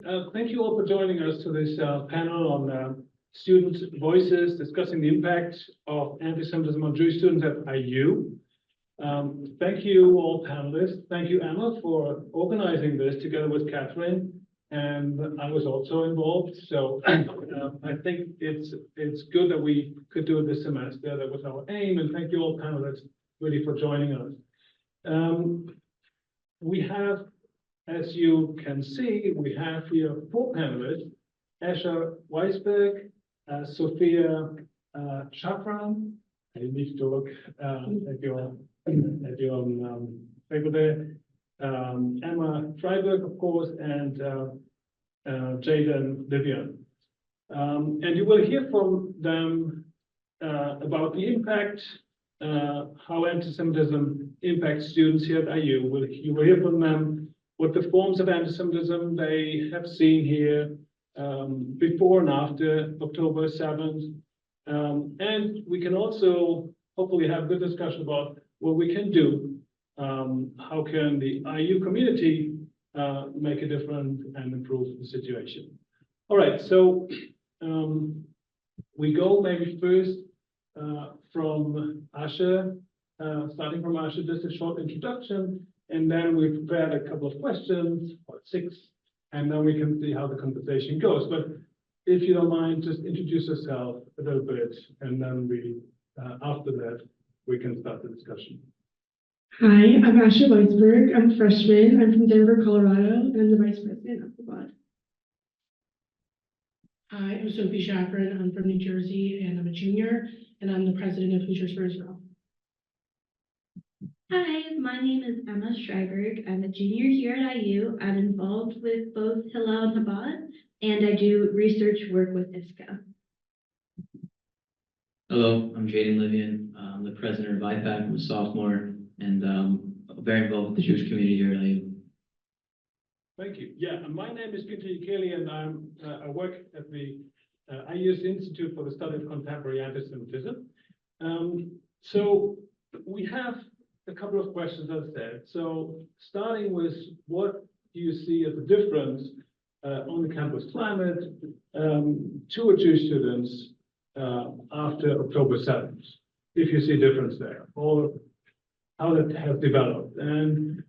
Thank you all for joining us to this panel on student voices discussing the impact of anti-Semitism on Jewish students at IU. Thank you all panelists. Thank you, Emma, for organizing this together with Catherine. And I was also involved. So I think it's good that we could do it this semester. That was our aim. And thank you all panelists really for joining us. We have, as you can see, we have here 4 panelists: Asher Weisberg, Sophia Shafran. I need to look at your paper there. Emma Freiberg, of course, and Jaden Vivian. And you will hear from them about the impact, how anti-Semitism impacts students here at IU. You will hear from them what the forms of anti-Semitism they have seen here before and after October 7th. And we can also hopefully have a good discussion about what we can do. How can the IU community make a difference and improve the situation? All right, so we go maybe first from Asher, starting from Asher, just a short introduction, and then we prepared a couple of questions, or 6, and then we can see how the conversation goes. But if you don't mind, just introduce yourself a little bit, and then we, after that, we can start the discussion. Hi, I'm Asher Weisberg. I'm a freshman. I'm from Denver, Colorado, and I'm the vice president of the BOD. Hi, I'm Sophie Shafran. I'm from New Jersey, and I'm a junior, and I'm the president of Hoosiers for Israel. Hi, my name is Emma Schreiberg. I'm a junior here at IU. I'm involved with both Hillel and Chabad, and I do research work with ISCA. Hello, I'm Jaden Livian. I'm the president of IPAC. I'm a sophomore and very involved with the Jewish community here at IU. Thank you. Yeah, and my name is Peter Kelly, and I work at the IU's Institute for the Study of Contemporary Antisemitism. So we have a couple of questions, as I said. So starting with, what do you see as a difference on the campus climate to a Jewish students after October 7th, if you see a difference there, or how that has developed? And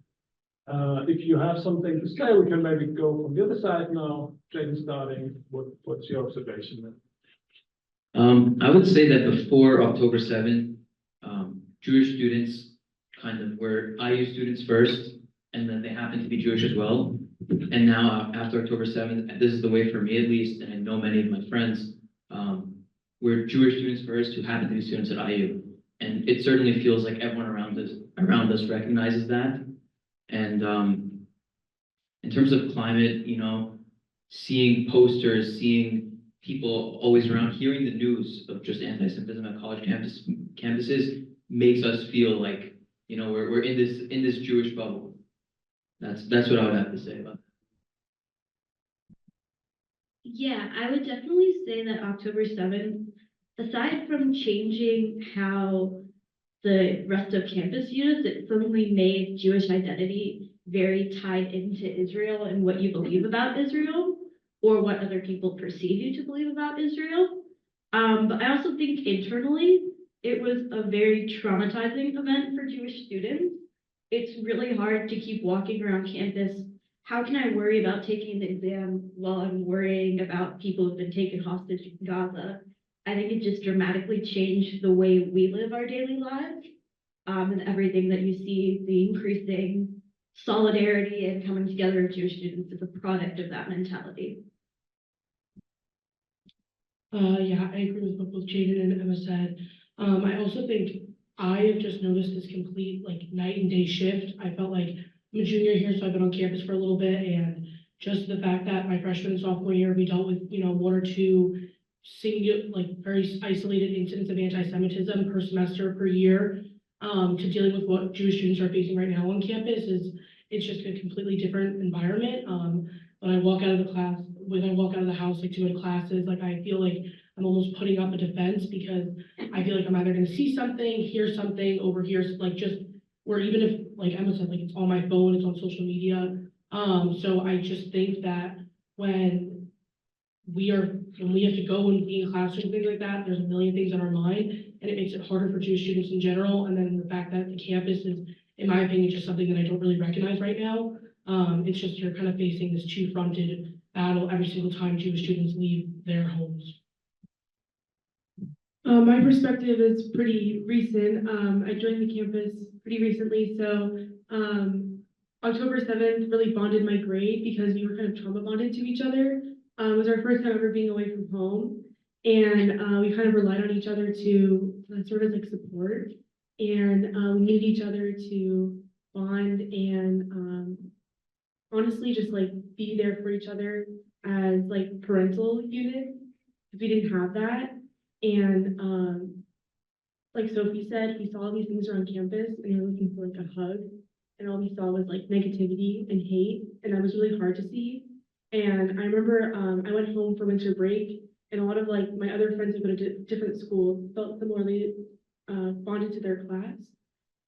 if you have something to say, we can maybe go from the other side now. Jaden, starting, what's your observation there? I would say that before October 7th, Jewish students kind of were IU students first, and then they happened to be Jewish as well. And now after October 7th, this is the way for me at least, and I know many of my friends, we're Jewish students first who happen to be students at IU. And it certainly feels like everyone around us recognizes that. And in terms of climate, you know, seeing posters, seeing people always around, hearing the news of just anti-Semitism at college campuses makes us feel like, you know, we're in this Jewish bubble. That's what I would have to say about that. Yeah, I would definitely say that October 7th, aside from changing how the rest of campus views, it suddenly made Jewish identity very tied into Israel and what you believe about Israel, or what other people perceive you to believe about Israel. But I also think internally, it was a very traumatizing event for Jewish students. It's really hard to keep walking around campus. How can I worry about taking the exam while I'm worrying about people who've been taken hostage in Gaza? I think it just dramatically changed the way we live our daily lives, and everything that you see, the increasing solidarity and coming together of Jewish students is a product of that mentality. Yeah, I agree with what both Jaden and Emma said. I also think I have just noticed this complete night and day shift. I felt like I'm a junior here, so I've been on campus for a little bit, and just the fact that my freshman and sophomore year, we dealt with, 1 or 2 very isolated incidents of anti-Semitism per semester, per year, to dealing with what Jewish students are facing right now on campus it's just a completely different environment. When I walk out of the house to go to classes, I feel like I'm almost putting up a defense, because I feel like I'm either going to see something, hear something, overhear, or even if, like Emma said, it's on my phone, it's on social media. So I just think that when we have to go and be in classrooms, things like that, there's a million things on our mind, and it makes it harder for Jewish students in general, and then the fact that the campus is, in my opinion, just something that I don't really recognize right now. It's just you're kind of facing this two-fronted battle every single time Jewish students leave their homes. My perspective is pretty recent. I joined the campus pretty recently, so October 7th really bonded my grade because we were kind of trauma bonded to each other. It was our first time ever being away from home, and we kind of relied on each other to sort of like support, and we needed each other to bond and honestly just like be there for each other as like parental unit. We didn't have that. And like Sophie said, we saw all these things around campus and we were looking for like a hug. And all we saw was like negativity and hate. And that was really hard to see. And I remember I went home for winter break and a lot of like my other friends who go to different schools felt similarly bonded to their class.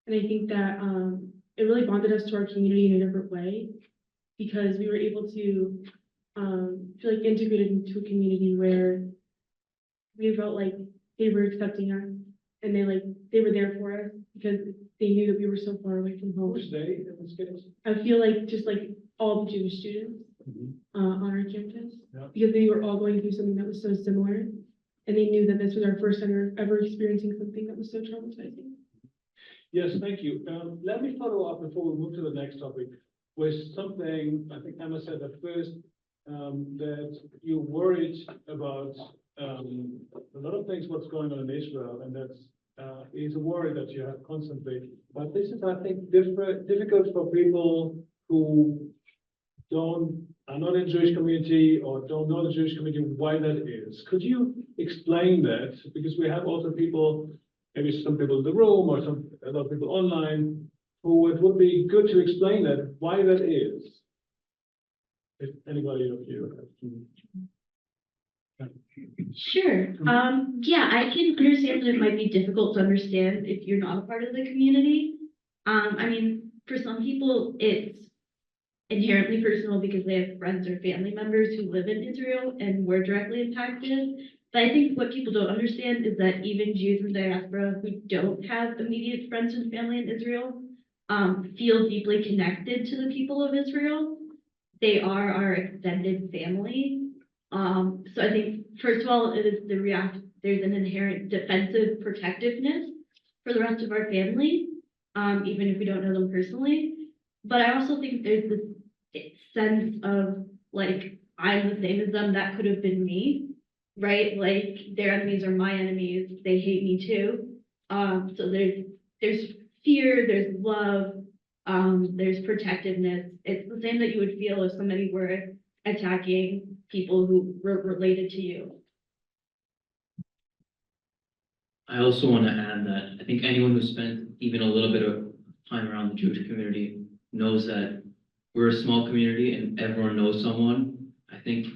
And I think that it really bonded us to our community in a different way because we were able to feel like integrated into a community where we felt like they were accepting us and they were there for us because they knew that we were so far away from home. Which day in this case? I feel like just like all the Jewish students on our campus, Yeah. because they were all going through something that was so similar, and they knew that this was our first time ever experiencing something that was so traumatizing. Yes, thank you. Let me follow up before we move to the next topic with something I think Emma said at first, that you're worried about a lot of things what's going on in Israel, and that's is a worry that you have constantly. But this is, I think, difficult for people who are not in Jewish community or don't know the Jewish community, why that is. Could you explain that? Because we have also people, maybe some people in the room or a lot of people online, who it would be good to explain that, why that is. If anybody of you have. Sure. Yeah, I can understand that it might be difficult to understand if you're not a part of the community. I mean, for some people, it's inherently personal because they have friends or family members who live in Israel and were directly impacted. But I think what people don't understand is that even Jews in diaspora who don't have immediate friends and family in Israel feel deeply connected to the people of Israel. They are our extended family. So I think, first of all, it is there's an inherent defensive protectiveness for the rest of our family, even if we don't know them personally. But I also think there's this sense of like, I'm the same as them, that could have been me, right? Like their enemies are my enemies, they hate me too. So there's fear, there's love, there's protectiveness. It's the same that you would feel if somebody were attacking people who were related to you. I also want to add that I think anyone who spent even a little bit of time around the Jewish community knows that we're a small community and everyone knows someone. I think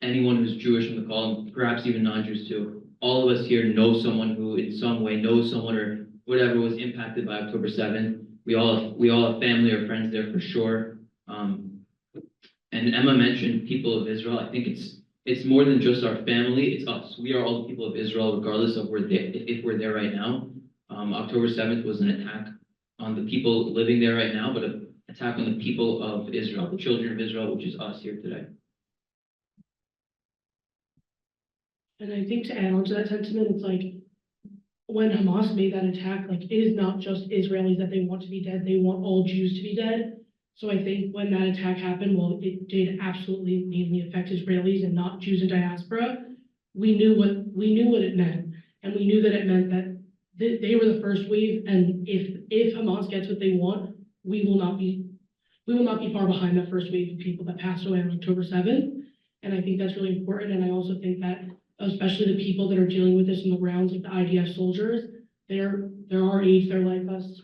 anyone who's Jewish in the call, and perhaps even non-Jews too, all of us here know someone who in some way knows someone or whatever was impacted by October 7th. We all have family or friends there for sure. And Emma mentioned people of Israel. I think it's more than just our family, it's us. We are all the people of Israel, regardless of if we're there right now. October 7th was an attack on the people living there right now, but an attack on the people of Israel, the children of Israel, which is us here today. And I think to add on to that sentiment, it's like when Hamas made that attack, like it is not just Israelis that they want to be dead, they want all Jews to be dead. So I think when that attack happened, well, it did absolutely mainly affect Israelis and not Jews in diaspora. We knew what it meant, and we knew that it meant that they were the first wave, and if Hamas gets what they want, we will not be far behind that first wave of people that passed away on October 7th. And I think that's really important. And I also think that especially the people that are dealing with this on the grounds, like the IDF soldiers, they're our age, they're like us.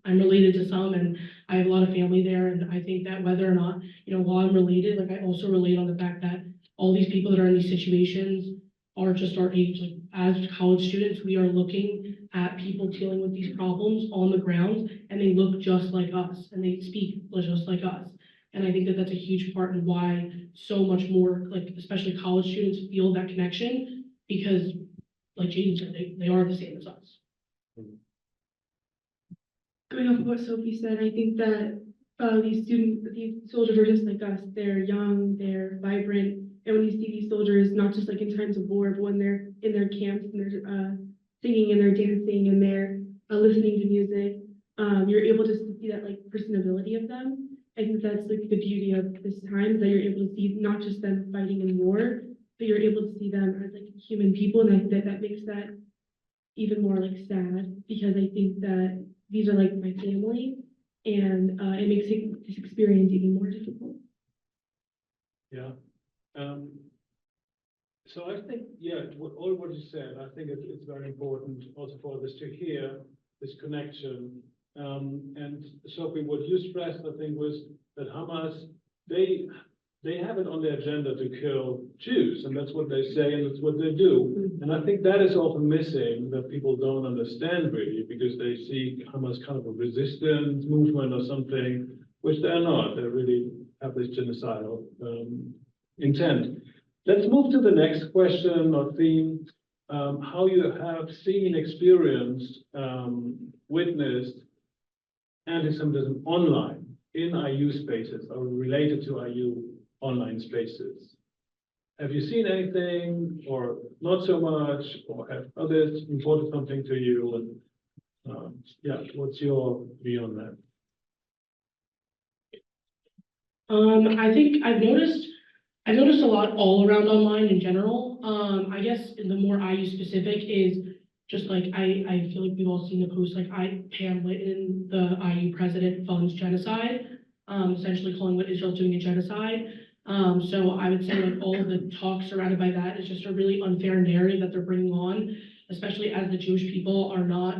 I'm related to some, and I have a lot of family there, and I think that whether or not, while I'm related, like I also relate on the fact that all these people that are in these situations are just our age. Like as college students, we are looking at people dealing with these problems on the ground, and they look just like us, and they speak just like us. And I think that that's a huge part in why so much more, like, especially college students feel that connection, because like Jaden said, they are the same as us. Going off of what Sophie said, I think that these soldiers are just like us. They're young, they're vibrant, and when you see these soldiers, not just like in times of war, but when they're in their camps and they're singing and they're dancing and they're listening to music, you're able to see that like personability of them. I think that's like the beauty of this time, is that you're able to see not just them fighting in war, but you're able to see them as like human people, and I think that makes that even more like sad, because I think that these are like my family, and it makes this experience even more difficult. Yeah. So I think, yeah, all what you said, I think it's very important also for us to hear this connection. And Sophie, what you stressed, I think, was that Hamas, they have it on their agenda to kill Jews, and that's what they say, and that's what they do. And I think that is often missing, that people don't understand really, because they see Hamas kind of a resistance movement or something, which they're not. They really have this genocidal intent. Let's move to the next question or theme, how you have seen, experienced, witnessed anti-Semitism online in IU spaces or related to IU online spaces. Have you seen anything or not so much, or have others reported something to you? And yeah, what's your view on that? I think I've noticed a lot all around online in general. I guess the more IU specific is just like, I feel like we've all seen the post, like Pam Litton, the IU president, funds genocide, essentially calling what Israel's doing a genocide. So I would say like all of the talk surrounded by that is just a really unfair narrative that they're bringing on, especially as the Jewish people are not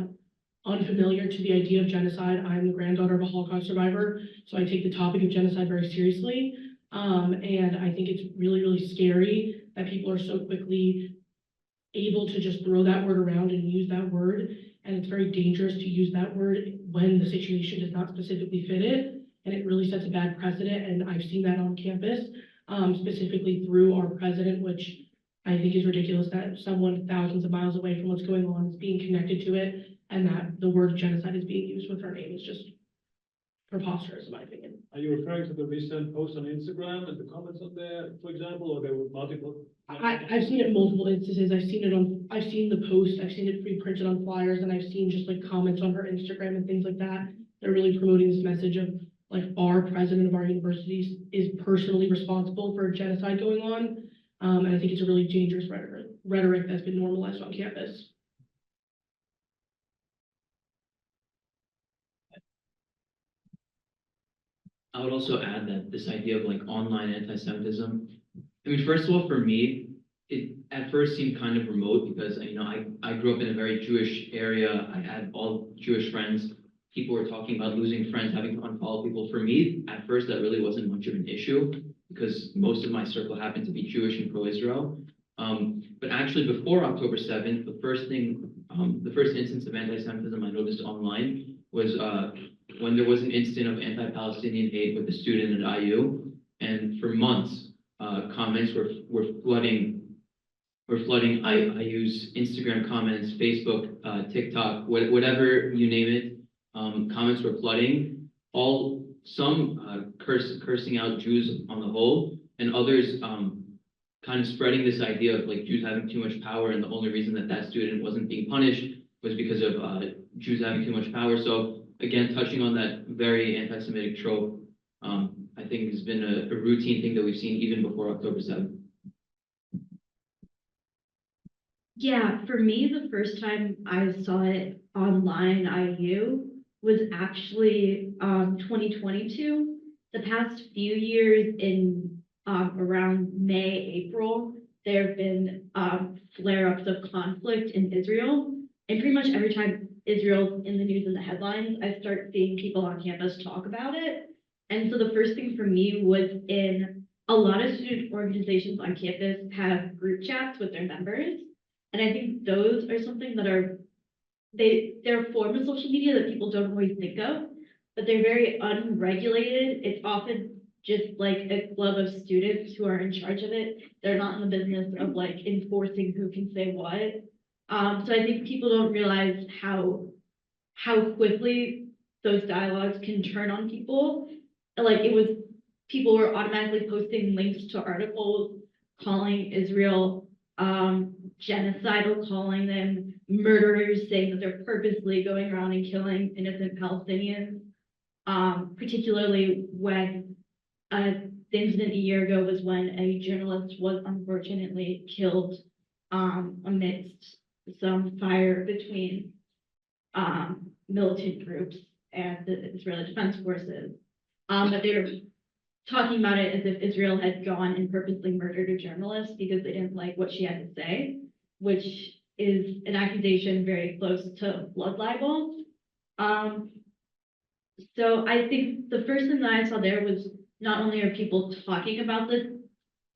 unfamiliar to the idea of genocide. I'm the granddaughter of a Holocaust survivor, so I take the topic of genocide very seriously. And I think it's really, really scary that people are so quickly able to just throw that word around and use that word. And it's very dangerous to use that word when the situation does not specifically fit it. And it really sets a bad precedent. And I've seen that on campus, specifically through our president, which I think is ridiculous that someone thousands of miles away from what's going on is being connected to it. And that the word genocide is being used with her name is just preposterous, in my opinion. Are you referring to the recent post on Instagram and the comments on there, for example, or there were multiple? I've seen it in multiple instances. I've seen the post, I've seen it pre-printed on flyers, and I've seen just like comments on her Instagram and things like that. They're really promoting this message of like our president of our universities is personally responsible for a genocide going on. And I think it's a really dangerous rhetoric that's been normalized on campus. I would also add that this idea of like online anti-Semitism, I mean, first of all, for me, it at first seemed kind of remote because, you know, I grew up in a very Jewish area. I had all Jewish friends. People were talking about losing friends, having to unfollow people. For me, at first, that really wasn't much of an issue because most of my circle happened to be Jewish and pro-Israel. But actually, before October 7th, the first instance of anti-Semitism I noticed online was when there was an incident of anti-Palestinian hate with a student at IU, and for months, comments were flooding IU's Instagram comments, Facebook, TikTok, whatever you name it. Comments were flooding. Some cursing out Jews on the whole, and others kind of spreading this idea of like Jews having too much power, and the only reason that student wasn't being punished was because of Jews having too much power. So again, touching on that very anti-Semitic trope, I think has been a routine thing that we've seen even before October 7th. Yeah, for me, the first time I saw it online IU was actually 2022. The past few years in around May, April, there have been flare-ups of conflict in Israel. And pretty much every time Israel's in the news and the headlines, I start seeing people on campus talk about it. And so the first thing for me was in a lot of student organizations on campus have group chats with their members. And I think those are something that they're a form of social media that people don't always think of, but they're very unregulated. It's often just like a club of students who are in charge of it. They're not in the business of like enforcing who can say what. So I think people don't realize how quickly those dialogues can turn on people. Like it was, people were automatically posting links to articles calling Israel genocidal, calling them murderers, saying that they're purposely going around and killing innocent Palestinians. Particularly when the incident a year ago was when a journalist was unfortunately killed amidst some fire between militant groups and the Israeli Defense Forces. But they were talking about it as if Israel had gone and purposely murdered a journalist because they didn't like what she had to say, which is an accusation very close to blood libel. So I think the first thing that I saw there was not only are people talking about this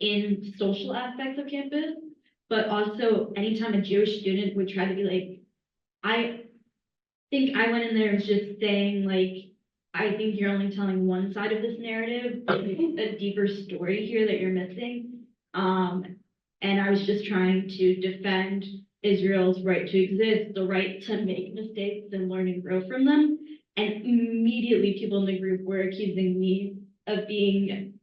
in social aspects of campus, but also anytime a Jewish student would try to be like, I think I went in there just saying like, I think you're only telling one side of this narrative, there's a deeper story here that you're missing. And I was just trying to defend Israel's right to exist, the right to make mistakes and learn and grow from them. And immediately people in the group were accusing me of being,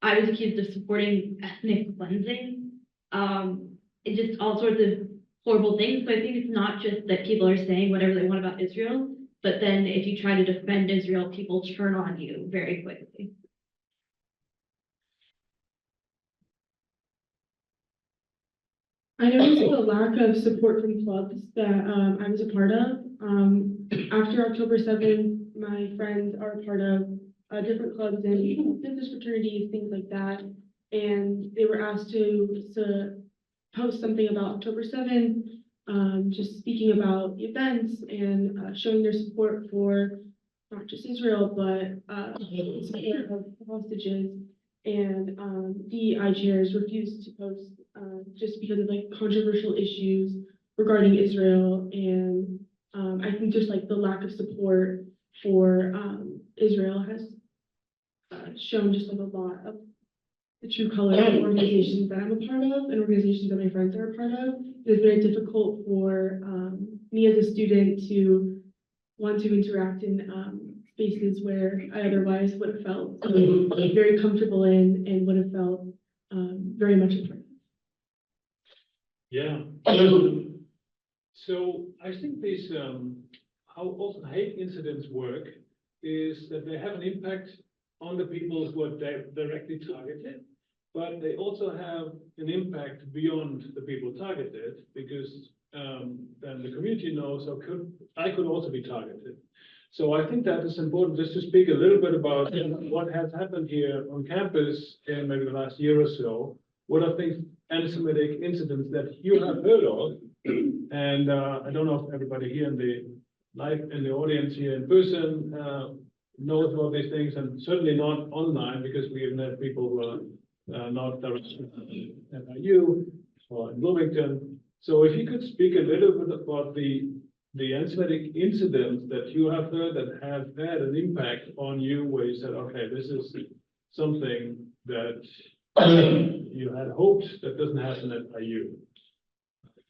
I was accused of supporting ethnic cleansing, and just all sorts of horrible things. So I think it's not just that people are saying whatever they want about Israel, but then if you try to defend Israel, people turn on you very quickly. I noticed a lack of support from clubs that I was a part of. After October 7th, my friends are a part of different clubs and business fraternities, things like that. And they were asked to post something about October 7th, just speaking about the events and showing their support for not just Israel, but support of hostages. And DEI chairs refused to post just because of like controversial issues regarding Israel. And I think just like the lack of support for Israel has shown just like a lot of the true color of organizations that I'm a part of and organizations that my friends are a part of. It's very difficult for me as a student to want to interact in spaces where I otherwise would have felt very comfortable in and would have felt very much a part of. Yeah. So I think these, how often hate incidents work is that they have an impact on the people who are directly targeted, but they also have an impact beyond the people targeted because then the community knows, I could also be targeted. So I think that is important just to speak a little bit about what has happened here on campus in maybe the last year or so. What are things, anti-Semitic incidents that you have heard of? And I don't know if everybody here in the audience here in person knows about these things, and certainly not online because we have had people who are not directly at NYU or in Bloomington. So if you could speak a little bit about the anti-Semitic incidents that you have heard that have had an impact on you, where you said, okay, this is something that you had hoped that doesn't happen at IU.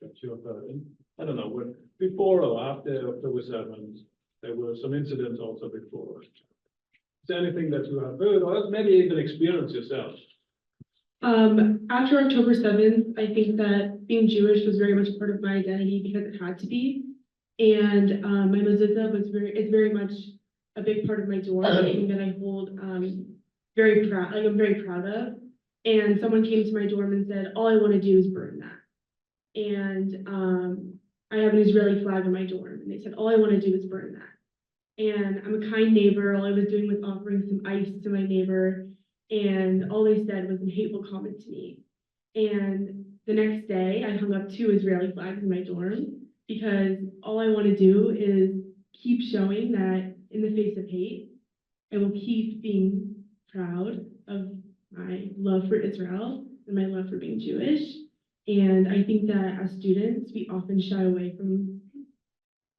That you have heard. And I don't know, when before or after October 7th, there were some incidents also before. Is there anything that you have heard or maybe even experienced yourself? After October 7th, I think that being Jewish was very much a part of my identity because it had to be. And my mezuzah is very much a big part of my dorm, something that I hold very proud, like I'm very proud of. And someone came to my dorm and said, all I want to do is burn that. And I have an Israeli flag on my dorm, and they said, all I want to do is burn that. And I'm a kind neighbor. All I was doing was offering some ice to my neighbor. And all they said was a hateful comment to me. And the next day, I hung up 2 Israeli flags in my dorm because all I want to do is keep showing that in the face of hate, I will keep being proud of my love for Israel and my love for being Jewish. And I think that as students, we often shy away from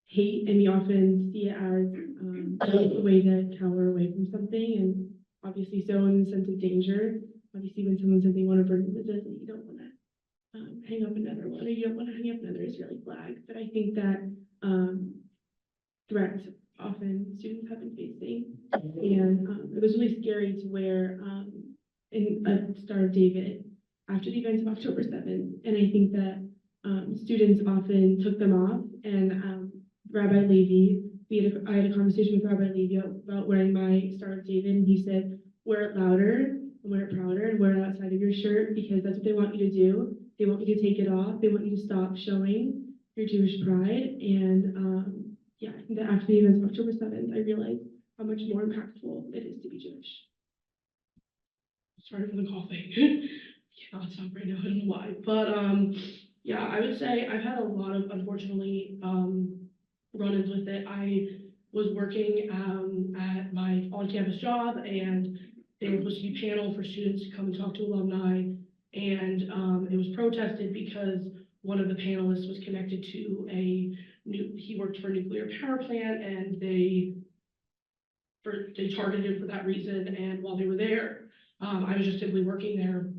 hate and we often see it as a way to cower away from something. And obviously so in the sense of danger. Obviously, when someone says they want to burn the desert, you don't want to hang up another one, or you don't want to hang up another Israeli flag. But I think that threats often students have been facing, and it was really scary to wear in a Star of David after the events of October 7th. And I think that students often took them off, and Rabbi Levy, I had a conversation with Rabbi Levy about wearing my Star of David, and he said, wear it louder, and wear it prouder, and wear it outside of your shirt, because that's what they want you to do. They want you to take it off. They want you to stop showing your Jewish pride. And yeah, I think that after the events of October 7th, I realized how much more impactful it is to be Jewish. Sorry for the coughing. Cannot stop right now, I don't know why. But yeah, I would say I've had a lot of, unfortunately, run-ins with it. I was working at my on-campus job, and they were supposed to be panel for students to come and talk to alumni. And it was protested because one of the panelists was connected to he worked for a nuclear power plant, and they targeted him for that reason. And while they were there, I was just simply working there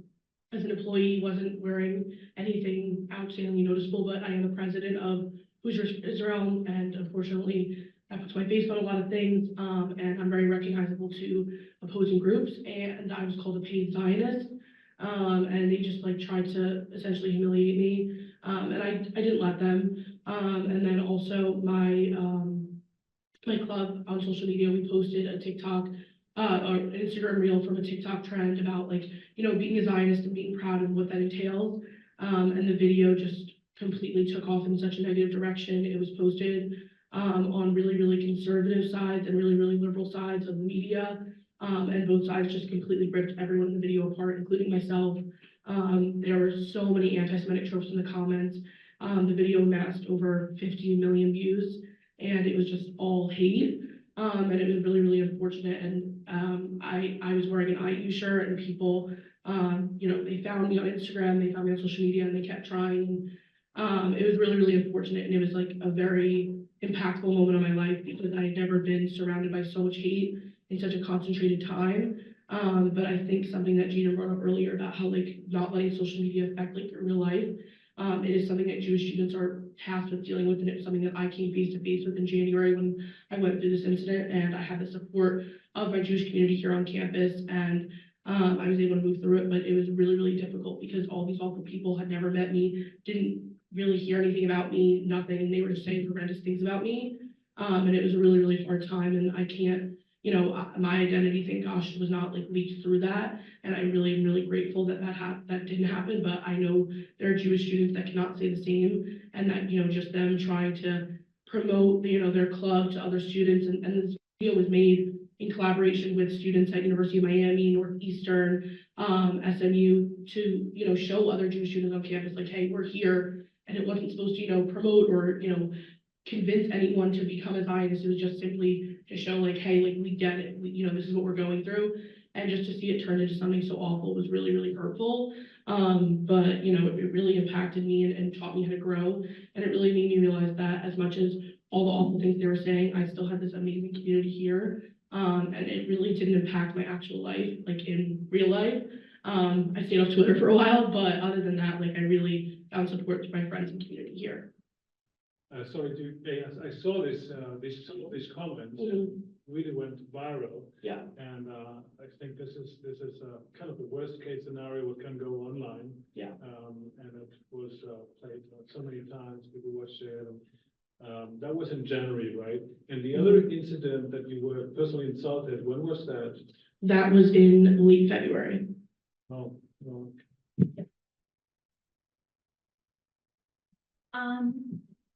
as an employee, wasn't wearing anything outstandingly noticeable, but I am the president of Hoosiers for Israel, and unfortunately, that puts my face on a lot of things, and I'm very recognizable to opposing groups, and I was called a paid Zionist, and they just like tried to essentially humiliate me, and I didn't let them, and then also my club on social media, we posted a TikTok or an Instagram reel from a TikTok trend about like, you know, being a Zionist and being proud and what that entails. And the video just completely took off in such a negative direction. It was posted on really, really conservative sides and really, really liberal sides of the media. And both sides just completely ripped everyone in the video apart, including myself. There were so many anti-Semitic tropes in the comments. The video amassed over 15 million views, and it was just all hate. And it was really, really unfortunate. And I was wearing an IU shirt, and people, you know, they found me on Instagram, they found me on social media, and they kept trying. It was really, really unfortunate, and it was like a very impactful moment of my life because I had never been surrounded by so much hate in such a concentrated time. But I think something that Gina brought up earlier about how like not letting social media affect like your real life. It is something that Jewish students are tasked with dealing with, and it's something that I came face to face with in January when I went through this incident, and I had the support of my Jewish community here on campus, and I was able to move through it, but it was really, really difficult because all these awful people had never met me, didn't really hear anything about me, nothing, and they were just saying horrendous things about me, and it was a really, really hard time, and I can't, you know, my identity, thank gosh, was not like leaked through that. And I really am really grateful that that didn't happen. But I know there are Jewish students that cannot say the same, and that, you know, just them trying to promote, you know, their club to other students. And this video was made in collaboration with students at University of Miami, Northeastern, SMU, to, you know, show other Jewish students on campus, like, hey, we're here. And it wasn't supposed to, you know, promote or, you know, convince anyone to become a Zionist. It was just simply to show like, hey, like we get it, you know, this is what we're going through. And just to see it turn into something so awful was really, really hurtful. But, you know, it really impacted me and taught me how to grow. And it really made me realize that as much as all the awful things they were saying, I still had this amazing community here. And it really didn't impact my actual life, like in real life. I stayed off Twitter for a while, but other than that, like I really found support through my friends and community here. Sorry, I saw some of these comments really went viral. Yeah. And I think this is kind of the worst case scenario what can go online. Yeah. And it was played so many times, people watched it. And, that was in January, right? And the other incident that you were personally insulted, when was that? That was in late February. Oh, no.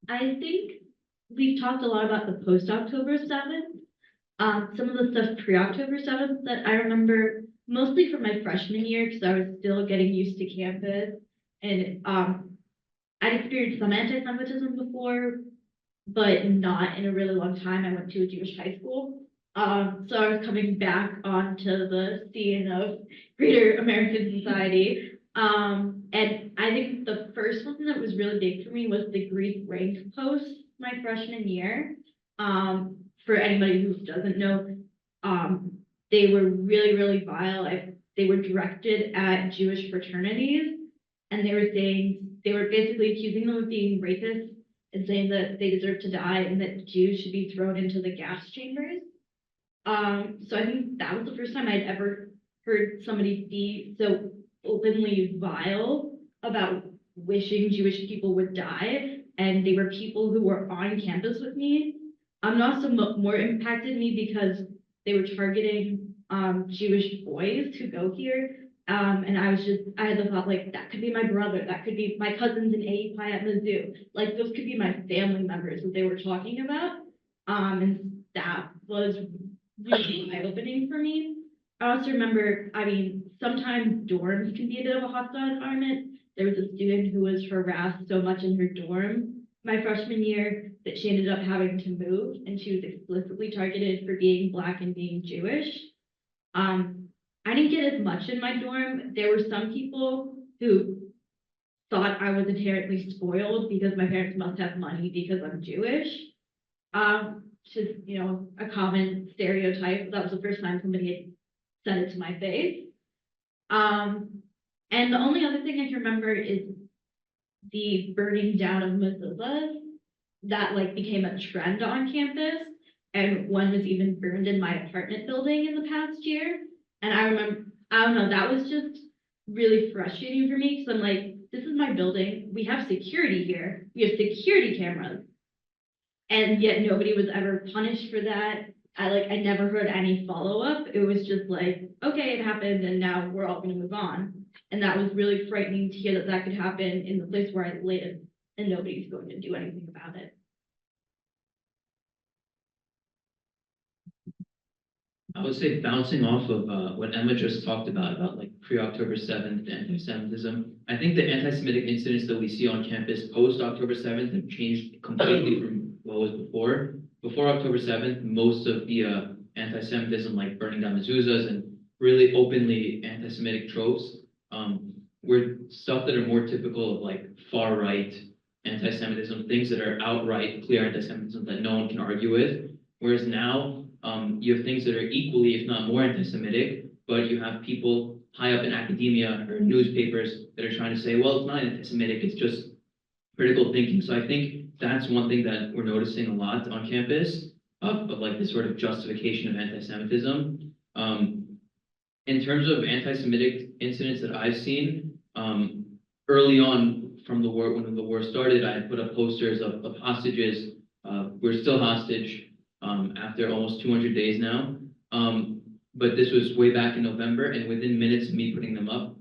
I think we've talked a lot about the post-October 7th. Some of the stuff pre-October 7th that I remember mostly from my freshman year because I was still getting used to campus. And I'd experienced some anti-Semitism before, but not in a really long time. I went to a Jewish high school. So I was coming back onto the scene of greater American society. And I think the first one that was really big for me was the Greek rank post my freshman year. For anybody who doesn't know, they were really, really vile. They were directed at Jewish fraternities, and they were basically accusing them of being rapists and saying that they deserve to die and that Jews should be thrown into the gas chambers. So I think that was the first time I'd ever heard somebody be so openly vile about wishing Jewish people would die, and they were people who were on campus with me. Not so more impacted me because they were targeting Jewish boys who go here. And I had the thought, like, that could be my brother, that could be my cousins in AEPI at Mizzou. Like, those could be my family members that they were talking about. And that was really eye-opening for me. I also remember, I mean, sometimes dorms can be a bit of a hostile environment. There was a student who was harassed so much in her dorm my freshman year that she ended up having to move, and she was explicitly targeted for being Black and being Jewish. I didn't get as much in my dorm. There were some people who thought I was inherently spoiled because my parents must have money because I'm Jewish. Which is, you know, a common stereotype. That was the first time somebody had said it to my face. And the only other thing I can remember is the burning down of mezuzahs that like became a trend on campus, and one was even burned in my apartment building in the past year. And I remember, I don't know, that was just really frustrating for me because I'm like, this is my building. We have security here. We have security cameras. And yet nobody was ever punished for that. I never heard any follow-up. It was just like, okay, it happened and now we're all gonna move on. And that was really frightening to hear that that could happen in the place where I live and nobody's going to do anything about it. I would say bouncing off of what Emma just talked about like pre-October 7th anti-Semitism. I think the anti-Semitic incidents that we see on campus post-October 7th have changed completely from what was before. Before October 7th, most of the anti-Semitism, like burning down mezuzahs and really openly anti-Semitic tropes, were stuff that are more typical of like far-right anti-Semitism, things that are outright clear anti-Semitism that no one can argue with. Whereas now, you have things that are equally, if not more anti-Semitic, but you have people high up in academia or newspapers that are trying to say, well, it's not anti-Semitic, it's just critical thinking. So I think that's one thing that we're noticing a lot on campus of like this sort of justification of anti-Semitism. In terms of anti-Semitic incidents that I've seen, early on from the war, when the war started, I had put up posters of hostages. We're still hostage after almost 200 days now. But this was way back in November, and within minutes of me putting them up,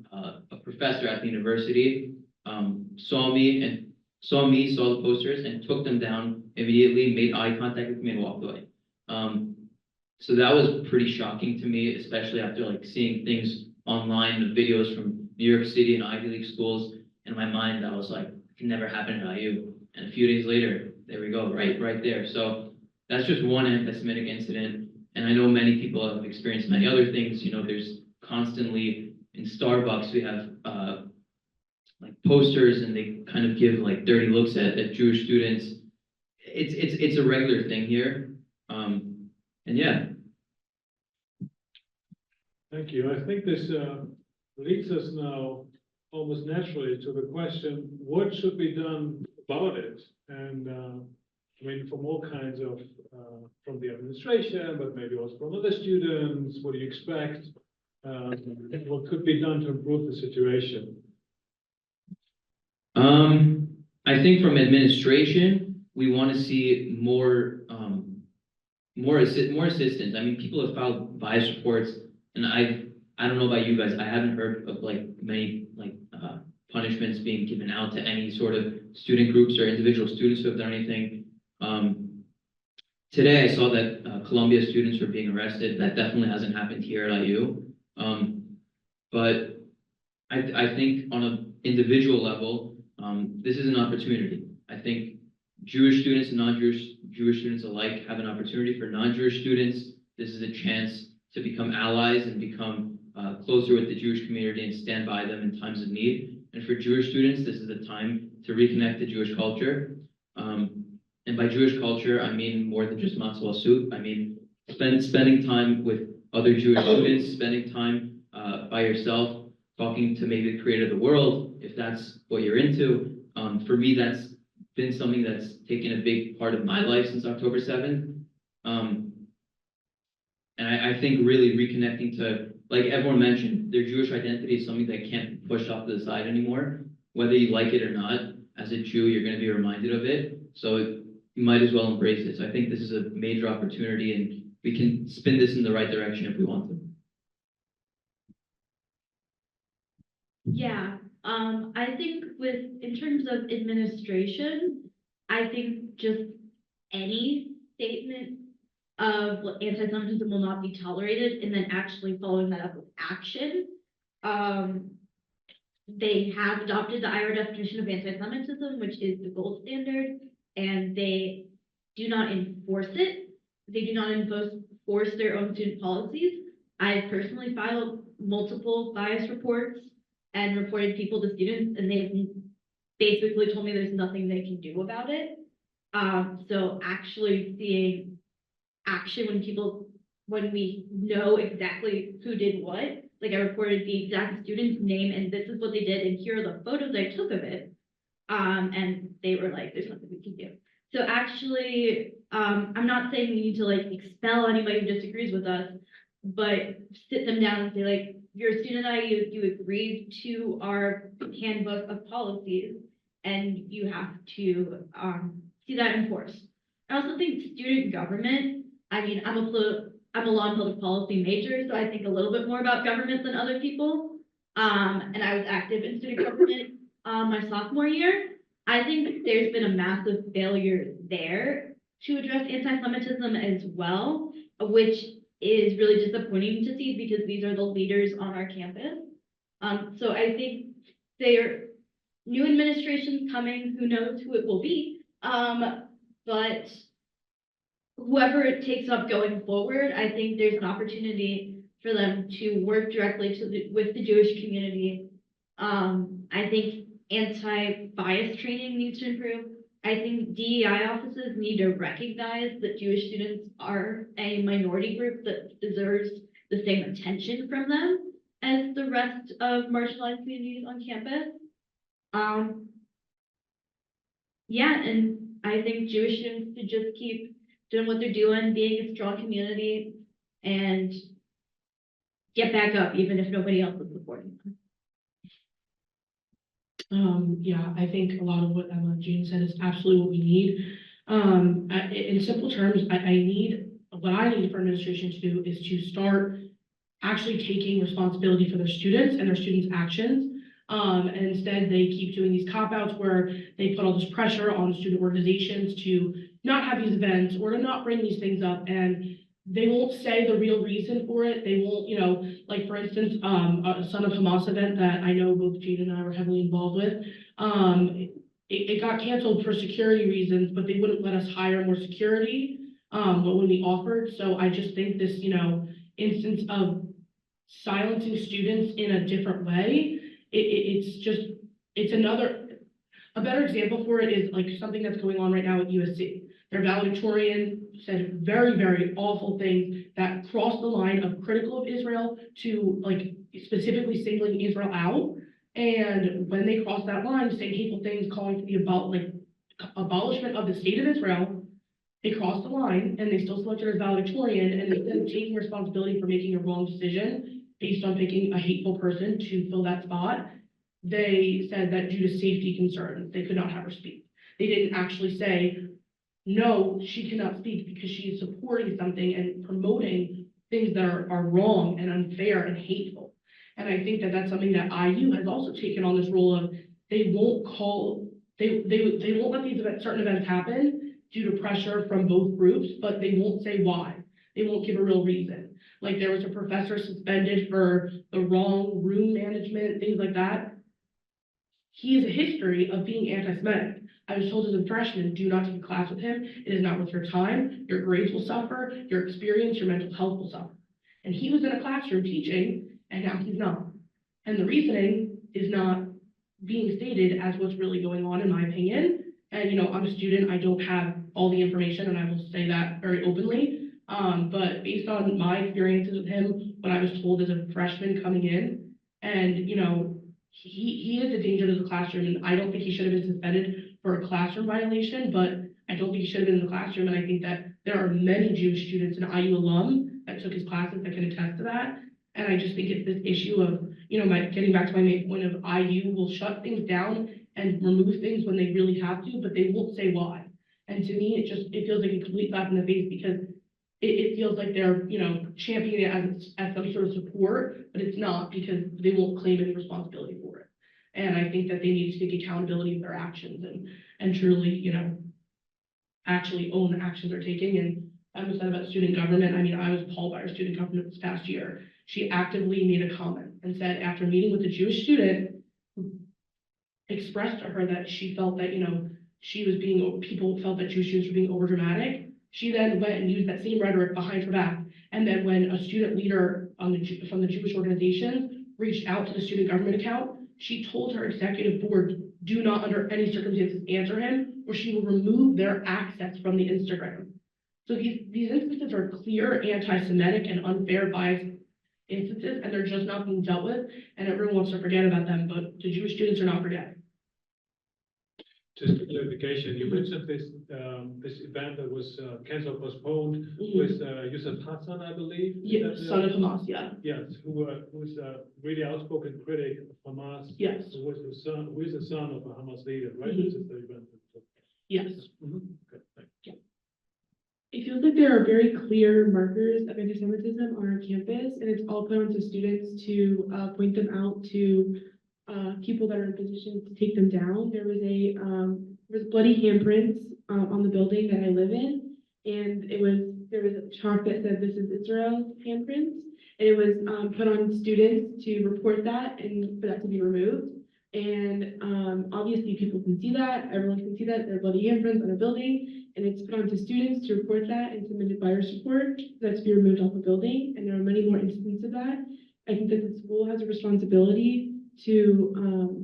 a professor at the university saw the posters, and took them down immediately, made eye contact with me, and walked away. So that was pretty shocking to me, especially after like seeing things online, the videos from New York City and Ivy League schools. In my mind, I was like, it can never happen at IU. And a few days later, there we go, right there. So that's just one anti-Semitic incident. And I know many people have experienced many other things. You know, there's constantly in Starbucks, we have like posters, and they kind of give like dirty looks at Jewish students. It's a regular thing here. And yeah. Thank you. I think this leads us now almost naturally to the question, what should be done about it? And I mean, from all kinds of, from the administration, but maybe also from other students, what do you expect? What could be done to improve the situation? I think from administration, we want to see more assistance. I mean, people have filed bias reports, and I don't know about you guys, I haven't heard of like many like punishments being given out to any sort of student groups or individual students who have done anything. Today I saw that Columbia students were being arrested. That definitely hasn't happened here at IU. But I think on an individual level, this is an opportunity. I think Jewish students and non-Jewish students alike have an opportunity. For non-Jewish students, this is a chance to become allies and become closer with the Jewish community and stand by them in times of need. And for Jewish students, this is the time to reconnect to Jewish culture. And by Jewish culture, I mean more than just matzo soup. I mean spending time with other Jewish students, spending time by yourself, talking to maybe the creator of the world, if that's what you're into. For me, that's been something that's taken a big part of my life since October 7th. And I think really reconnecting to, like everyone mentioned, their Jewish identity is something that can't be pushed off to the side anymore. Whether you like it or not, as a Jew, you're going to be reminded of it. So you might as well embrace it. So I think this is a major opportunity, and we can spin this in the right direction if we want to. Yeah, I think in terms of administration, I think just any statement of anti-Semitism will not be tolerated, and then actually following that up with action. They have adopted the IHRA definition of anti-Semitism, which is the gold standard, and they do not enforce it. They do not enforce their own student policies. I personally filed multiple bias reports and reported people to students, and they've basically told me there's nothing they can do about it. So actually seeing action when we know exactly who did what, like I reported the exact student's name and this is what they did and here are the photos I took of it. And they were like, there's nothing we can do. So actually, I'm not saying we need to like expel anybody who disagrees with us, but sit them down and say like, you're a student at IU, you agreed to our handbook of policies and you have to see that enforced. I also think student government, I mean, I'm a law and public policy major, so I think a little bit more about government than other people. And I was active in student government my sophomore year. I think there's been a massive failure there to address anti-Semitism as well, which is really disappointing to see because these are the leaders on our campus. So I think there new administrations coming, who knows who it will be, but whoever it takes up going forward, I think there's an opportunity for them to work directly with the Jewish community. I think anti-bias training needs to improve. I think DEI offices need to recognize that Jewish students are a minority group that deserves the same attention from them as the rest of marginalized communities on campus. Yeah, and I think Jewish students should just keep doing what they're doing, being a strong community, and get back up even if nobody else is supporting them. Yeah, I think a lot of what Emma Jean said is absolutely what we need. In simple terms, what I need for administration to do is to start actually taking responsibility for their students and their students' actions. And instead they keep doing these cop-outs where they put all this pressure on student organizations to not have these events or to not bring these things up, and they won't say the real reason for it. They won't, like for instance, a Son of Hamas event that I know both Jade and I were heavily involved with. It got canceled for security reasons, but they wouldn't let us hire more security when we offered. So I just think this, instance of silencing students in a different way, it's a better example for it is like something that's going on right now at USC. Their valedictorian said very, very awful things that crossed the line of critical of Israel to like specifically singling Israel out. And when they crossed that line, saying hateful things, calling for the abolishment of the state of Israel, they crossed the line and they still selected as valedictorian, and instead of taking responsibility for making a wrong decision based on picking a hateful person to fill that spot, they said that due to safety concerns, they could not have her speak. They didn't actually say, no, she cannot speak because she is supporting something and promoting things that are wrong and unfair and hateful. And I think that that's something that IU has also taken on this role of, they won't let these certain events happen due to pressure from both groups, but they won't say why. They won't give a real reason. Like there was a professor suspended for the wrong room management, things like that. He has a history of being anti-Semitic. I was told as a freshman, do not take a class with him. It is not worth your time. Your grades will suffer. Your experience, your mental health will suffer. And he was in a classroom teaching, and now he's not. And the reasoning is not being stated as what's really going on, in my opinion. And, I'm a student. I don't have all the information, and I will say that very openly. But based on my experiences with him, when I was told as a freshman coming in, and, you know, he is a danger to the classroom, and I don't think he should have been suspended for a classroom violation, but I don't think he should have been in the classroom, and I think that there are many Jewish students and IU alum that took his classes that can attest to that. And I just think it's this issue of, you know, getting back to my main point of IU will shut things down and remove things when they really have to, but they won't say why. And to me, it feels like a complete slap in the face, because it feels like they're, you know, championing it as some sort of support, but it's not, because they won't claim any responsibility for it. And I think that they need to take accountability of their actions and truly, you know, actually own the actions they're taking. And I'm said about student government. I mean, I was appalled by our student government this past year. She actively made a comment and said, after meeting with a Jewish student, who expressed to her that she felt that, you know, people felt that Jewish students were being overdramatic. She then went and used that same rhetoric behind her back. And then when a student leader from the Jewish organization reached out to the student government account, she told her executive board, do not under any circumstances answer him, or she will remove their access from the Instagram. So these instances are clear anti-Semitic and unfair bias instances, and they're just not being dealt with, and everyone wants to forget about them, but the Jewish students are not forgetting. Just a clarification, you mentioned this event that was canceled, postponed with Yusuf Hassan, I believe. Yeah, son of Hamas, yeah. Yes, who's a really outspoken critic of Hamas. Yes. Who is the son of a Hamas leader, right? Mhm. This is the event. Yes. Okay, thank you. It feels like there are very clear markers of anti-Semitism on our campus, and it's all put onto students to point them out to people that are in positions to take them down. There was bloody handprints on the building that I live in, and there was a chalk that said, "This is Israel's handprints," and it was put on students to report that and for that to be removed. And obviously people can see that, everyone can see that there are bloody handprints on a building, and it's put onto students to report that and submit a virus report that's to be removed off the building. And there are many more instances of that. I think that the school has a responsibility to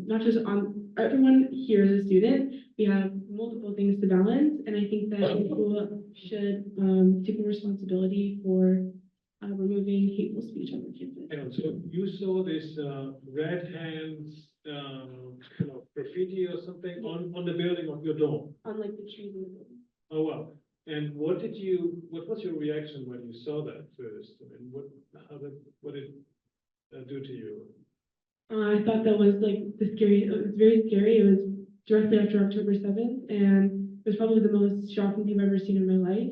not just on everyone here as a student, we have multiple things to balance, and I think that the school should take more responsibility for removing hateful speech on the campus. And so you saw this red hands kind of graffiti or something on the building of your dorm. On like the trees in the building. Oh, wow. And what was your reaction when you saw that first? I mean, what did that do to you? I thought that was like it was very scary. It was directly after October 7th, and it was probably the most shocking thing I've ever seen in my life.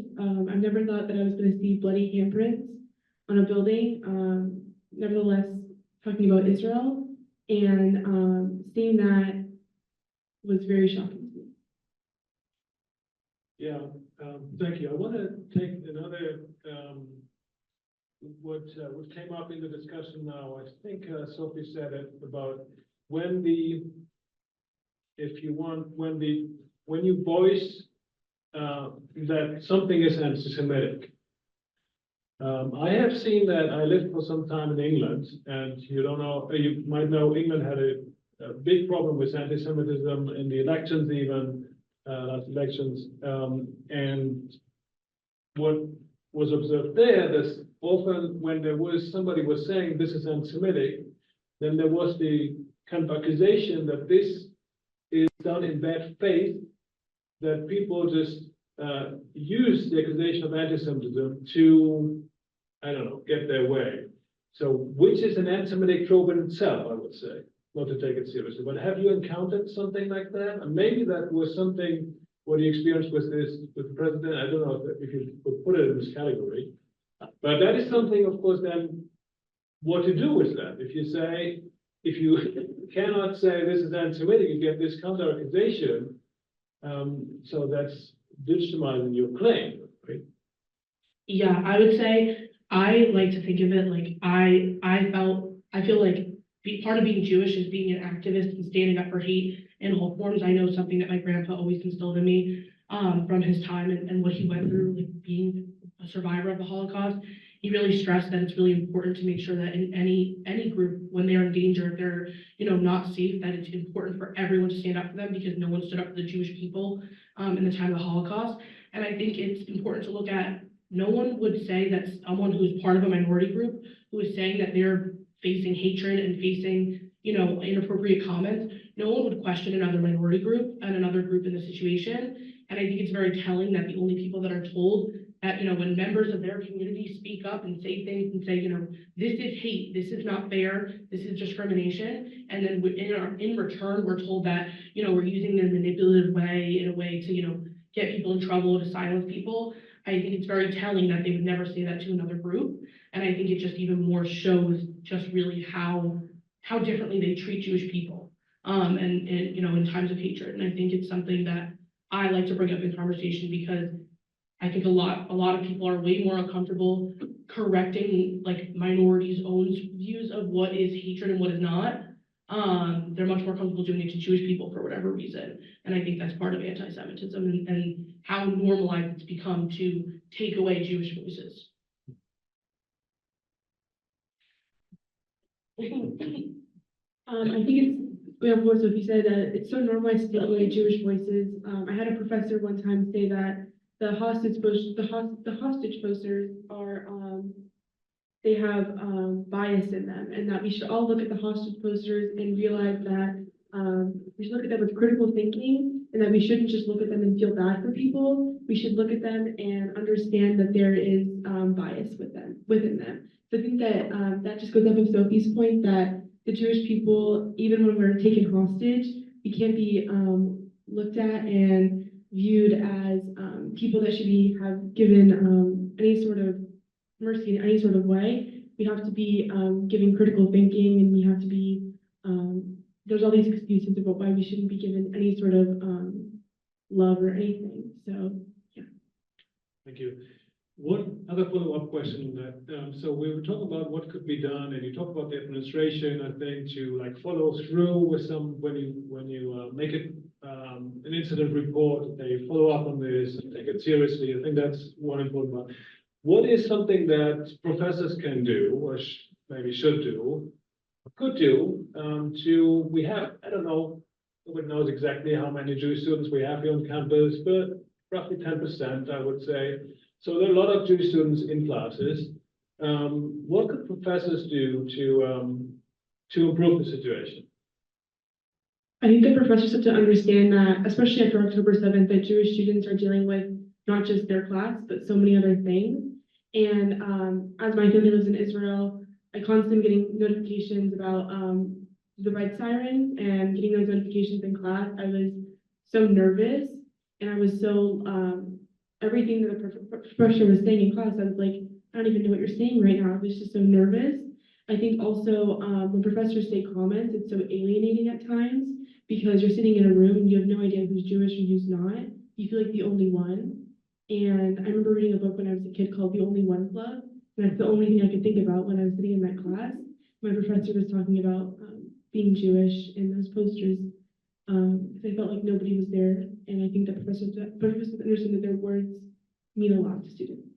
I've never thought that I was going to see bloody handprints on a building. Nevertheless, talking about Israel, and seeing that was very shocking to me. Yeah, thank you. I want to take another, what came up in the discussion now. I think Sophie said it about when you voice that something is anti-Semitic. I have seen that. I lived for some time in England, and you might know England had a big problem with anti-Semitism in the elections, even last elections. And what was observed there is often when somebody was saying this is anti-Semitic, then there was the kind of accusation that this is done in bad faith, that people just use the accusation of anti-Semitism to, I don't know, get their way. So, which is an anti-Semitic trope in itself, I would say, not to take it seriously. But have you encountered something like that? And maybe that was something, what you experienced with the president. I don't know if you could put it in this category. But that is something, of course, then what to do with that. If you cannot say this is anti-Semitic, you get this counter accusation. So that's legitimizing your claim, right? Yeah, I would say I like to think of it like I feel like part of being Jewish is being an activist and standing up for hate in all forms. I know something that my grandpa always instilled in me from his time and what he went through, like being a survivor of the Holocaust. He really stressed that it's really important to make sure that in any group, when they're in danger, if they're not safe, that it's important for everyone to stand up for them, because no one stood up for the Jewish people in the time of the Holocaust. And I think it's important to look at no one would say that someone who's part of a minority group, who is saying that they're facing hatred and facing, you know, inappropriate comments, no one would question another minority group and another group in the situation. And I think it's very telling that the only people that are told that, you know, when members of their community speak up and say things and say, you know, this is hate, this is not fair, this is discrimination, and then in return, we're told that, you know, we're using it in a manipulative way, in a way to, you know, get people in trouble, to silence people. I think it's very telling that they would never say that to another group. And I think it just even more shows just really how differently they treat Jewish people, and, you know, in times of hatred. And I think it's something that I like to bring up in conversation, because I think a lot of people are way more uncomfortable correcting like minorities' own views of what is hatred and what is not. They're much more comfortable doing it to Jewish people for whatever reason. And I think that's part of anti-Semitism, and how normalized it's become to take away Jewish voices. I think it's, yeah, what Sophie said, it's so normalized to take away Jewish voices. I had a professor one time say that the hostage posters are, they have bias in them, and that we should all look at the hostage posters and realize that we should look at them with critical thinking, and that we shouldn't just look at them and feel bad for people. We should look at them and understand that there is bias within them. So I think that that just goes up with Sophie's point that the Jewish people, even when we're taken hostage, we can't be looked at and viewed as people that should have given any sort of mercy in any sort of way. We have to be giving critical thinking, and we have to be, there's all these excuses about why we shouldn't be given any sort of love or anything. So, yeah. Thank you. One other follow-up question that, so we were talking about what could be done, and you talk about the administration, I think, to like follow through with some, when you make it an incident report, they follow up on this and take it seriously. I think that's one important one. What is something that professors can do, or maybe should do, or could do, we have, I don't know, nobody knows exactly how many Jewish students we have here on campus, but roughly 10%, I would say. So there are a lot of Jewish students in classes. What could professors do to improve the situation? I think the professors have to understand that, especially after October 7th, that Jewish students are dealing with not just their class, but so many other things. And as my family lives in Israel, I constantly getting notifications about the red sirens, and getting those notifications in class. I was so nervous, and I was so, everything that the professor was saying in class, I was like, I don't even know what you're saying right now. I was just so nervous. I think also when professors say comments, it's so alienating at times, because you're sitting in a room and you have no idea who's Jewish and who's not. You feel like the only one. And I remember reading a book when I was a kid called The Only One Club. And that's the only thing I could think about when I was sitting in that class. My professor was talking about being Jewish in those posters. Because I felt like nobody was there. And I think that professors understand that their words mean a lot to students.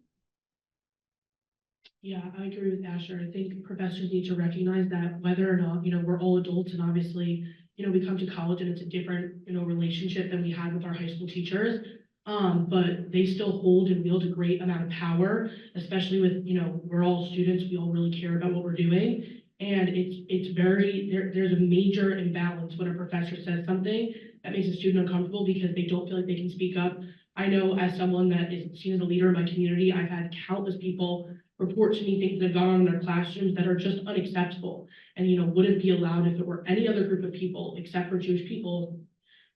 Yeah, I agree with Asher. I think professors need to recognize that whether or not, you know, we're all adults, and obviously, you know, we come to college and it's a different, you know, relationship than we had with our high school teachers. But they still hold and wield a great amount of power, especially with, you know, we're all students, we all really care about what we're doing. And it's very, there's a major imbalance when a professor says something that makes a student uncomfortable because they don't feel like they can speak up. I know, as someone that is seen as a leader in my community, I've had countless people report to me things that have gone on in their classrooms that are just unacceptable, and, you know, wouldn't be allowed if it were any other group of people except for Jewish people,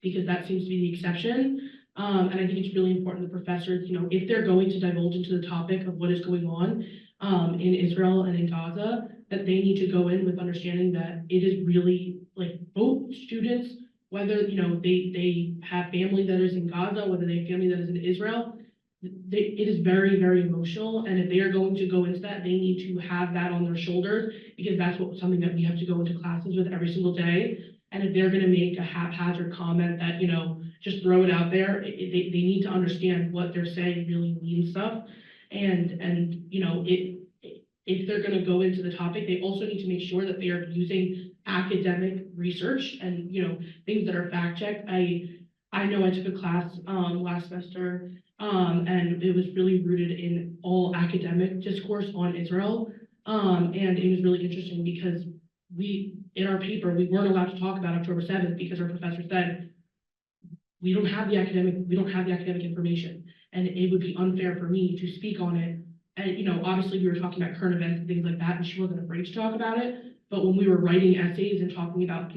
because that seems to be the exception. And I think it's really important that professors, you know, if they're going to divulge into the topic of what is going on in Israel and in Gaza, that they need to go in with understanding that it is really like both students, whether, you know, they have family that is in Gaza, whether they have family that is in Israel, it is very, very emotional. And if they are going to go into that, they need to have that on their shoulders, because that's something that we have to go into classes with every single day. And if they're going to make a haphazard comment that, you know, just throw it out there, they need to understand what they're saying really means stuff. And you know, if they're going to go into the topic, they also need to make sure that they are using academic research and, you know, things that are fact checked. I know I took a class last semester And it was really rooted in all academic discourse on Israel. And it was really interesting because in our paper, we weren't allowed to talk about October 7th because our professor said, we don't have the academic information, and it would be unfair for me to speak on it. And, obviously we were talking about current events and things like that, and she wasn't afraid to talk about it. But when we were writing essays and talking about,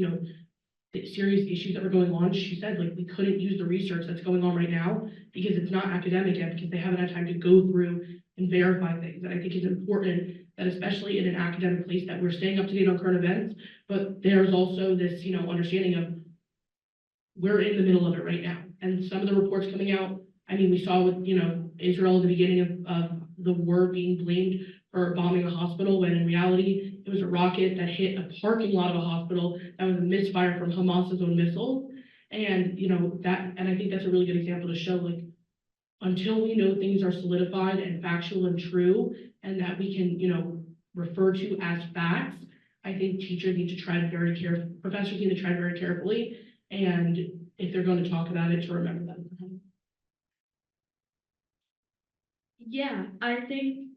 the serious issues that were going on, she said, like, we couldn't use the research that's going on right now because it's not academic yet, because they haven't had time to go through and verify things. And I think it's important that, especially in an academic place, that we're staying up to date on current events, but there's also this, understanding of we're in the middle of it right now. And some of the reports coming out, I mean, we saw with, Israel at the beginning of the war being blamed for bombing a hospital, when in reality, it was a rocket that hit a parking lot of a hospital that was a misfire from Hamas's own missiles. And, and I think that's a really good example to show, like, until we know things are solidified and factual and true, and that we can, refer to as facts, I think teachers need to tread very carefully, professors need to tread very carefully, and if they're going to talk about it, to remember that. Yeah, I think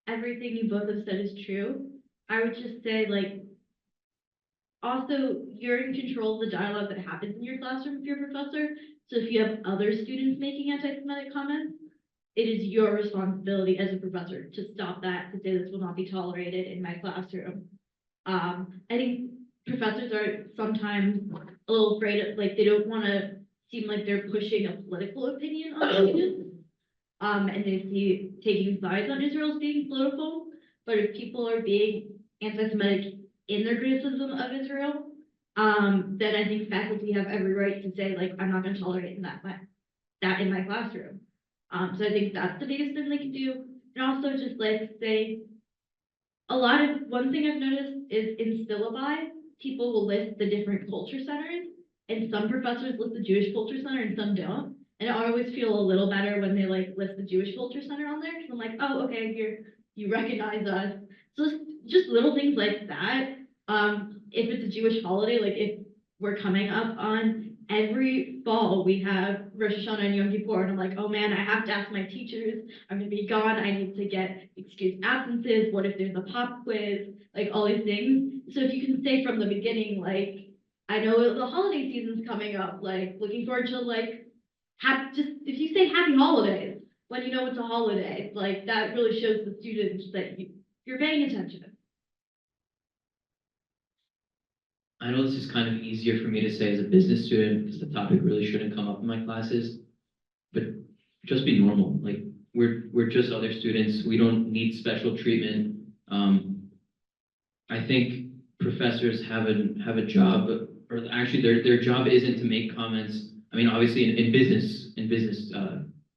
everything you both have said is true. I would just say, like, also, you're in control of the dialogue that happens in your classroom with your professor. So if you have other students making anti-Semitic comments, it is your responsibility as a professor to stop that, to say this will not be tolerated in my classroom. I think professors are sometimes a little afraid of, like, they don't want to seem like they're pushing a political opinion on students. And they see taking sides on Israel as being political. But if people are being anti-Semitic in their criticism of Israel, then I think faculty have every right to say, like, I'm not going to tolerate that in my classroom. So I think that's the biggest thing they can do. And also just, like, say, one thing I've noticed is in syllabi, people will list the different culture centers, and some professors list the Jewish Culture Center and some don't. And I always feel a little better when they, like, list the Jewish Culture Center on there, because I'm like, oh, okay, you recognize us. So just little things like that. If it's a Jewish holiday, like if we're coming up on every fall, we have Rosh Hashanah and Yom Kippur, and I'm like, oh man, I have to ask my teachers, I'm gonna be gone, I need to get excused absences, what if there's a pop quiz, like all these things. So if you can say from the beginning, like, I know the holiday season's coming up, like, looking forward to, like, if you say happy holidays when you know it's a holiday, like, that really shows the students that you're paying attention. I know this is kind of easier for me to say as a business student because the topic really shouldn't come up in my classes, but just be normal. Like, we're just other students. We don't need special treatment. I think professors have a job, or actually their job isn't to make comments. I mean, obviously in business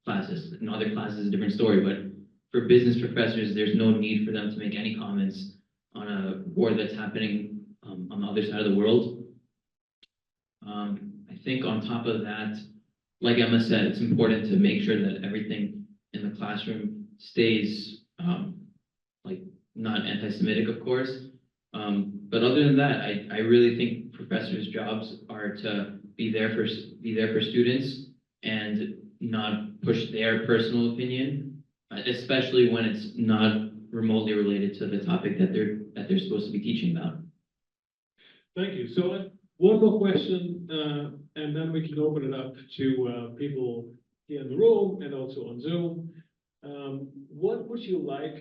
classes, in other classes is a different story, but for business professors, there's no need for them to make any comments on a war that's happening on the other side of the world. I think on top of that, like Emma said, it's important to make sure that everything in the classroom stays like not anti-Semitic, of course. But other than that, I really think professors' jobs are to be there for students and not push their personal opinion, especially when it's not remotely related to the topic that they're supposed to be teaching about. Thank you. So one more question, and then we can open it up to people here in the room and also on Zoom. What would you like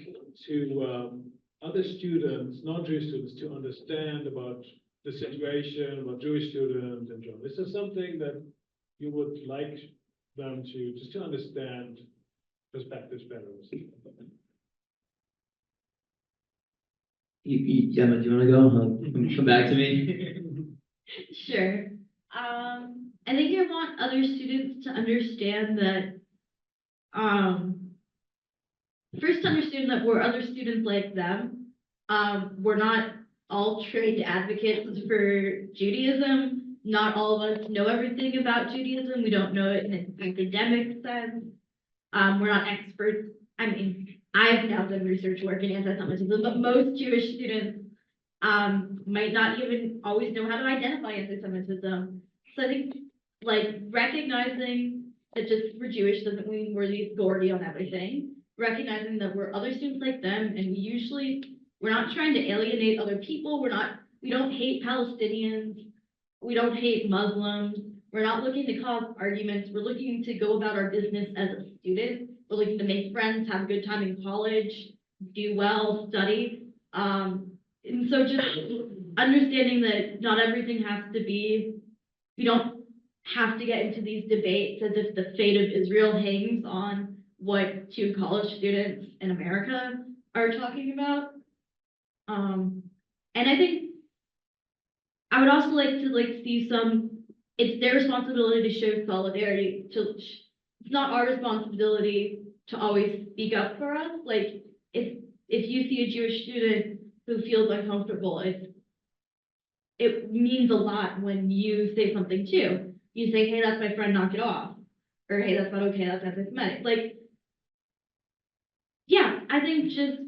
to other students, non-Jewish students, to understand about the situation, about Jewish students and John? Is there something that you would like them to just to understand perspectives better? Emma, do you want to go? Come back to me. Sure. I think I want other students to understand that, first understand that we're other students like them. We're not all trained advocates for Judaism. Not all of us know everything about Judaism. We don't know it in an academic sense. We're not experts. I mean, I've now done research work in anti-Semitism, but most Jewish students might not even always know how to identify anti-Semitism. So I think, like, recognizing that just we're Jewish doesn't mean we're the authority on everything. Recognizing that we're other students like them, and we're not trying to alienate other people. We don't hate Palestinians. We don't hate Muslims. We're not looking to cause arguments. We're looking to go about our business as a student. We're looking to make friends, have a good time in college, do well, study. And so just understanding that not everything has to be, we don't have to get into these debates as if the fate of Israel hangs on what two college students in America are talking about. And I think I would also like to see it's their responsibility to show solidarity. It's not our responsibility to always speak up for us. Like if you see a Jewish student who feels uncomfortable, it means a lot when you say something too. You say, hey, that's my friend, knock it off. Or hey, that's not okay, that's anti-Semitic. Like, yeah, I think just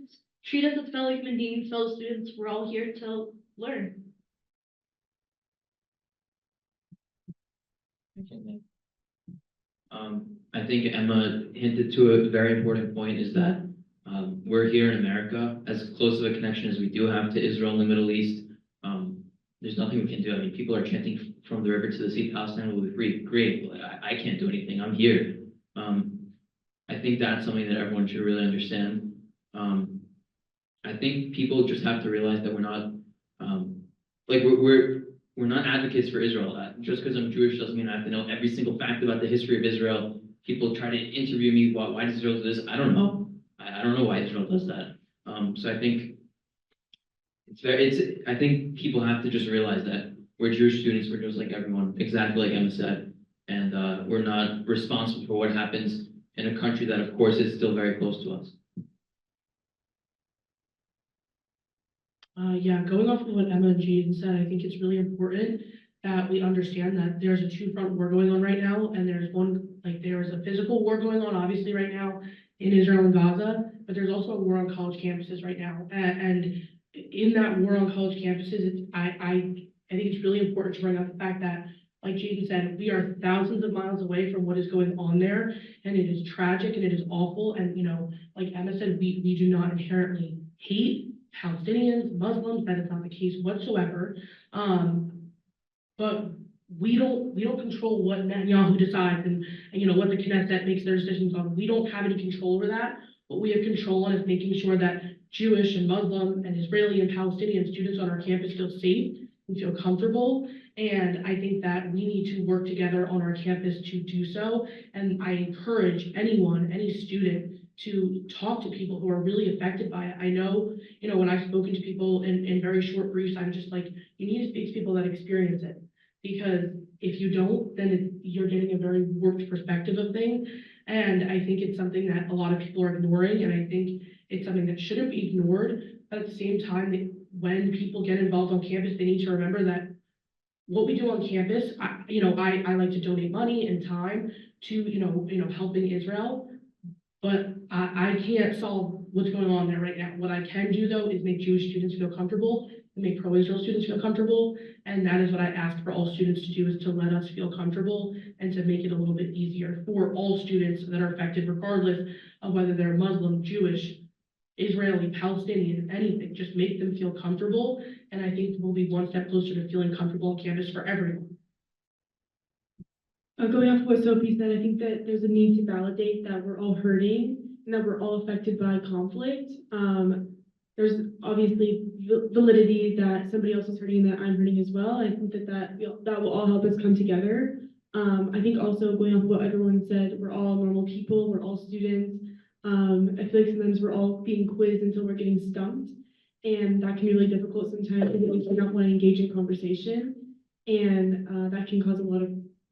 treat us as fellow human beings, fellow students. We're all here to learn. I think Emma hinted to a very important point is that we're here in America, as close of a connection as we do have to Israel and the Middle East. There's nothing we can do. I mean, people are chanting from the river to the sea, Palestine will be free. Great, but I can't do anything. I'm here. I think that's something that everyone should really understand. I think people just have to realize that we're not we're not advocates for Israel. Just because I'm Jewish doesn't mean I have to know every single fact about the history of Israel. People try to interview me. Why does Israel do this? I don't know. I don't know why Israel does that. So I think I think people have to just realize that we're Jewish students. We're just like everyone, exactly like Emma said, and we're not responsible for what happens in a country that, of course, is still very close to us. Yeah, going off of what Emma and Jaden said, I think it's really important that we understand that there's a two-front war going on right now, and there is a physical war going on, obviously, right now in Israel and Gaza, but there's also a war on college campuses right now. And in that war on college campuses, I think it's really important to bring up the fact that, like Jaden said, we are thousands of miles away from what is going on there, and it is tragic and it is awful. And, like Emma said, we do not inherently hate Palestinians, Muslims, that is not the case whatsoever. But we don't control what Netanyahu decides and what the Knesset makes their decisions on. We don't have any control over that. What we have control on is making sure that Jewish and Muslim and Israeli and Palestinian students on our campus feel safe and feel comfortable. And I think that we need to work together on our campus to do so. And I encourage anyone, any student, to talk to people who are really affected by it. I know, when I've spoken to people in very short briefs, I'm just like, you need to speak to people that experience it. Because if you don't, then you're getting a very warped perspective of things. And I think it's something that a lot of people are ignoring. And I think it's something that shouldn't be ignored. But at the same time, when people get involved on campus, they need to remember that what we do on campus, I like to donate money and time to, helping Israel. But I can't solve what's going on there right now. What I can do, though, is make Jewish students feel comfortable and make pro-Israel students feel comfortable. And that is what I ask for all students to do, is to let us feel comfortable and to make it a little bit easier for all students that are affected, regardless of whether they're Muslim, Jewish, Israeli, Palestinian, anything. Just make them feel comfortable. And I think we'll be one step closer to feeling comfortable on campus for everyone. Going off what Sophie said, I think that there's a need to validate that we're all hurting and that we're all affected by conflict. There's obviously validity that somebody else is hurting and that I'm hurting as well. I think that will all help us come together. I think also going off of what everyone said, we're all normal people, we're all students. I feel like sometimes we're all being quizzed until we're getting stumped. And that can be really difficult sometimes because we do not want to engage in conversation. And that can cause a lot of,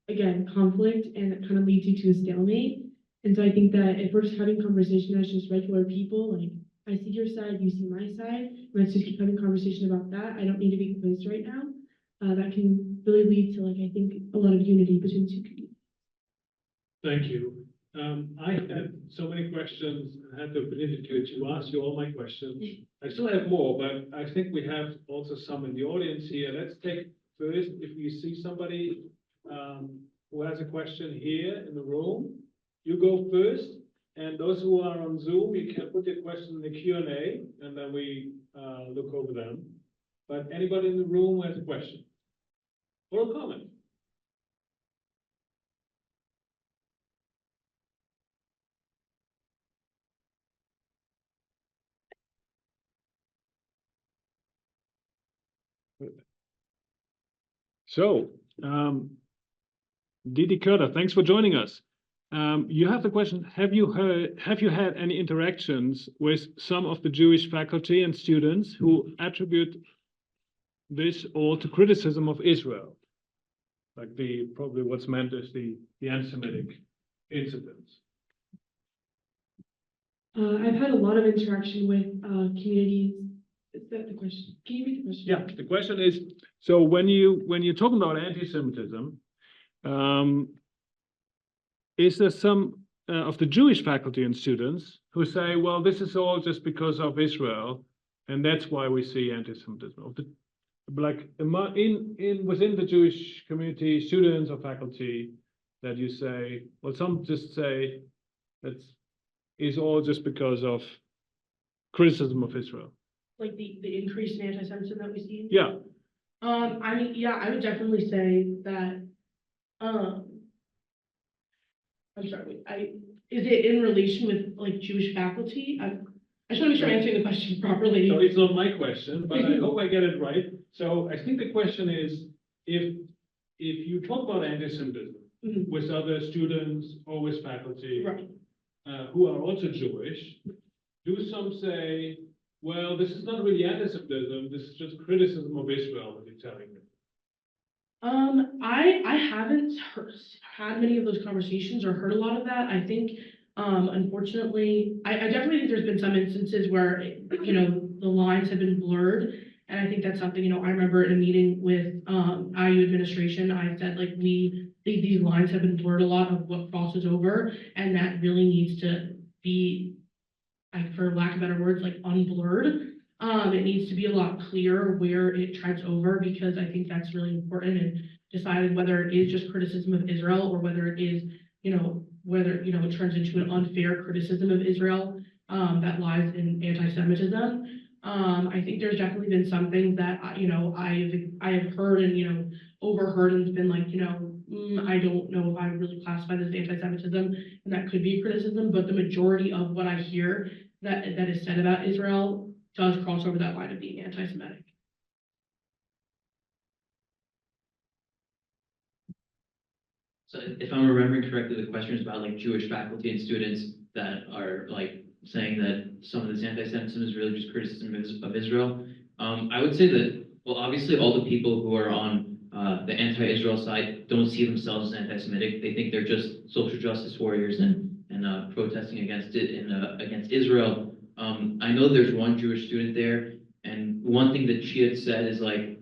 again, conflict, and it kind of leads you to a stalemate. And so I think that if we're just having conversation as just regular people, like I see your side, you see my side, let's just keep having conversation about that. I don't need to be quizzed right now. That can really lead to, I think, a lot of unity between two communities. Thank you. I had so many questions. I had the opportunity to ask you all my questions. I still have more, but I think we have also some in the audience here. Let's take first, if we see somebody who has a question here in the room, you go first. And those who are on Zoom, you can put your question in the Q&A, and then we look over them. But anybody in the room who has a question or a comment? So, Didi Kurda, thanks for joining us. You have the question, have you had any interactions with some of the Jewish faculty and students who attribute this all to criticism of Israel? Like probably what's meant as the antisemitic incidents. I've had a lot of interaction with communities. Is that the question? Can you read the question? Yeah, the question is, so when you're talking about anti-Semitism, is there some of the Jewish faculty and students who say, well, this is all just because of Israel, and that's why we see anti-Semitism? Within the Jewish community, students or faculty, that you say, well, some just say that is all just because of criticism of Israel. Like the increase in anti-Semitism that we see? Yeah. I mean, yeah, I would definitely say that, I'm sorry, is it in relation with like Jewish faculty? I just want to make sure I'm answering the question properly. So it's not my question, but I hope I get it right. So I think the question is, if you talk about anti-Semitism Mhm. with other students or with faculty Right. Who are also Jewish, do some say, well, this is not really anti-Semitism, this is just criticism of Israel that you're telling me? I haven't had many of those conversations or heard a lot of that. I think, unfortunately, I definitely think there's been some instances where, you know, the lines have been blurred. And I think that's something, you know, I remember in a meeting with, IU administration, I said, like, these lines have been blurred a lot of what crosses over, and that really needs to be, like, for lack of better words, like, unblurred. It needs to be a lot clearer where it treads over, because I think that's really important in deciding whether it is just criticism of Israel or whether it is, you know, whether, you know, it turns into an unfair criticism of Israel, that lies in anti-Semitism. I think there's definitely been some things that, you know, I have heard and, you know, overheard, and it's been like, you know, I don't know if I really classify this as anti-Semitism, and that could be criticism, but the majority of what I hear that is said about Israel does cross over that line of being anti-Semitic. So if I'm remembering correctly, the question is about like Jewish faculty and students that are like saying that some of this anti-Semitism is really just criticism of Israel. I would say that, well, obviously all the people who are on the anti-Israel side don't see themselves as anti-Semitic. They think they're just social justice warriors and protesting against it and against Israel. I know there's one Jewish student there, and one thing that she had said is like,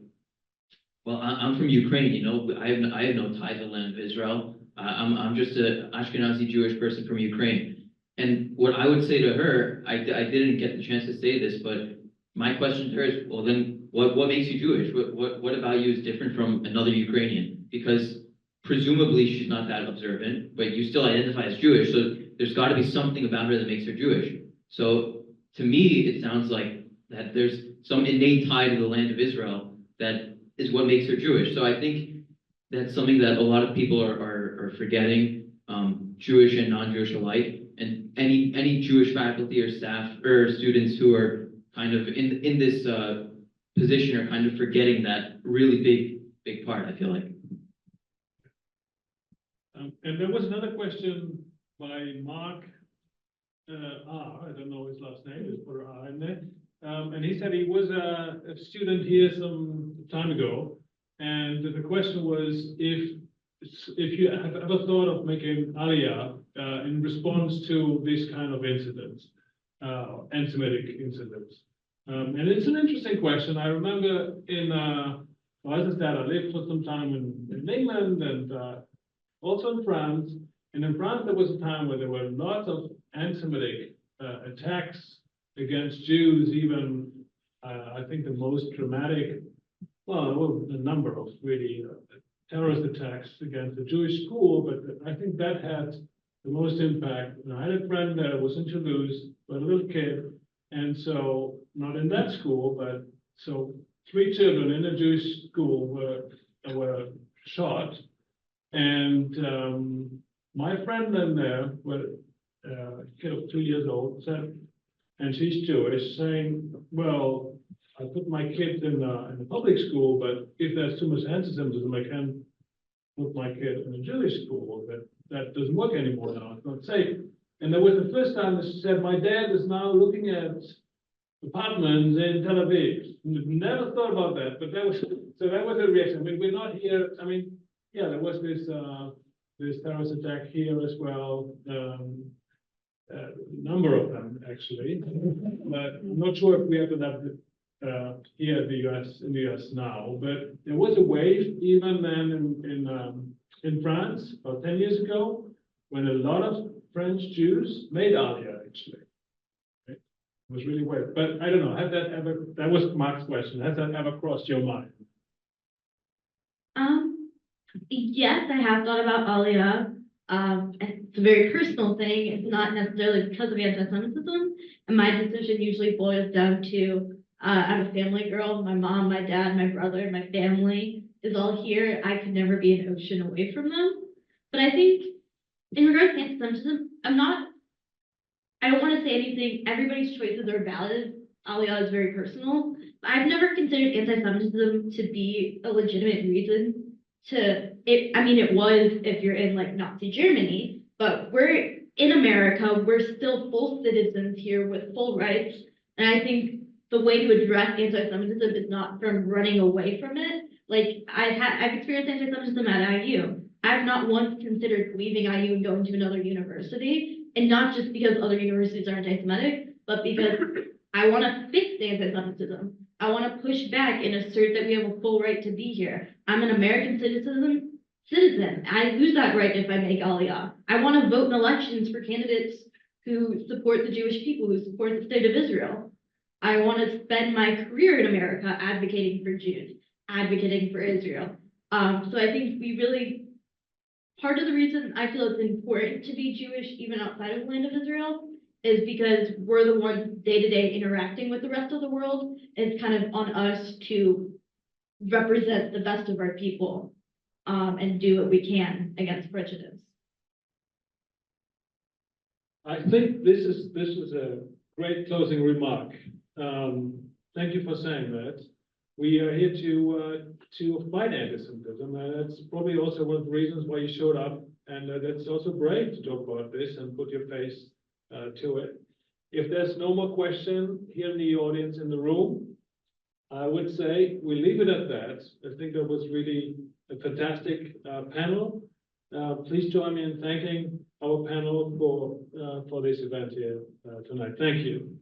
well, I'm from Ukraine, you know, I have no tie to the land of Israel. I'm just an Ashkenazi Jewish person from Ukraine. And what I would say to her, I didn't get the chance to say this, but my question to her is, well, then what makes you Jewish? What about you is different from another Ukrainian? Because presumably she's not that observant, but you still identify as Jewish. So there's got to be something about her that makes her Jewish. So to me, it sounds like that there's some innate tie to the land of Israel that is what makes her Jewish. So I think that's something that a lot of people are forgetting, Jewish and non-Jewish alike. And any Jewish faculty or staff or students who are kind of in this position are kind of forgetting that really big part, I feel like. And there was another question by Mark R. I don't know his last name, just put R in there. And he said he was a student here some time ago, and the question was if you have ever thought of making Aliyah in response to these kind of incidents, anti-Semitic incidents. And it's an interesting question. I remember as I said, I lived for some time in England and also in France. And in France, there was a time where there were lots of anti-Semitic attacks against Jews, even I think the most dramatic, well, a number of really terrorist attacks against the Jewish school, but I think that had the most impact. And I had a friend that was in Toulouse, but a little kid, and so not in that school, but so 3 children in a Jewish school were shot, and my friend in there, kid of 2 years old, said, and she's Jewish, saying, "Well, I put my kids in the public school, but if there's too much antisemitism, I can't put my kid in a Jewish school. That doesn't work anymore now. It's not safe." And that was the first time that she said, "My dad is now looking at apartments in Tel Aviv." Never thought about that, but that was a reaction. I mean, we're not here. I mean, yeah, there was this terrorist attack here as well. A number of them actually, but I'm not sure if we have enough here in the U.S. now. But there was a wave even then in France about 10 years ago, when a lot of French Jews made Aliyah actually. Right? It was really weird. But I don't know. Has that ever? That was Mark's question. Has that ever crossed your mind? Yes, I have thought about Aliyah. It's a very personal thing. It's not necessarily because of anti-Semitism. And my decision usually boils down to, I'm a family girl. My mom, my dad, my brother, my family is all here. I could never be an ocean away from them. But I think in regards to anti-Semitism, I don't want to say anything. Everybody's choices are valid. Aliyah is very personal. But I've never considered anti-Semitism to be a legitimate reason it was if you're in like Nazi Germany, but we're in America, we're still full citizens here with full rights. And I think the way to address anti-Semitism is not from running away from it. Like I've experienced anti-Semitism at IU. I've not once considered leaving IU and going to another university, and not just because other universities are anti-Semitic, but because I want to fix anti-Semitism. I want to push back and assert that we have a full right to be here. I'm an American citizen. I lose that right if I make Aliyah. I want to vote in elections for candidates who support the Jewish people, who support the state of Israel. I want to spend my career in America advocating for Jews, advocating for Israel. So I think part of the reason I feel it's important to be Jewish even outside of the land of Israel is because we're the ones day-to-day interacting with the rest of the world. It's kind of on us to represent the best of our people and do what we can against prejudice. I think this was a great closing remark. Thank you for saying that. We are here to fight antisemitism, and that's probably also one of the reasons why you showed up. And that's also brave to talk about this and put your face to it. If there's no more question here in the audience in the room, I would say we leave it at that. I think that was really a fantastic panel. Please join me in thanking our panel for this event here tonight. Thank you.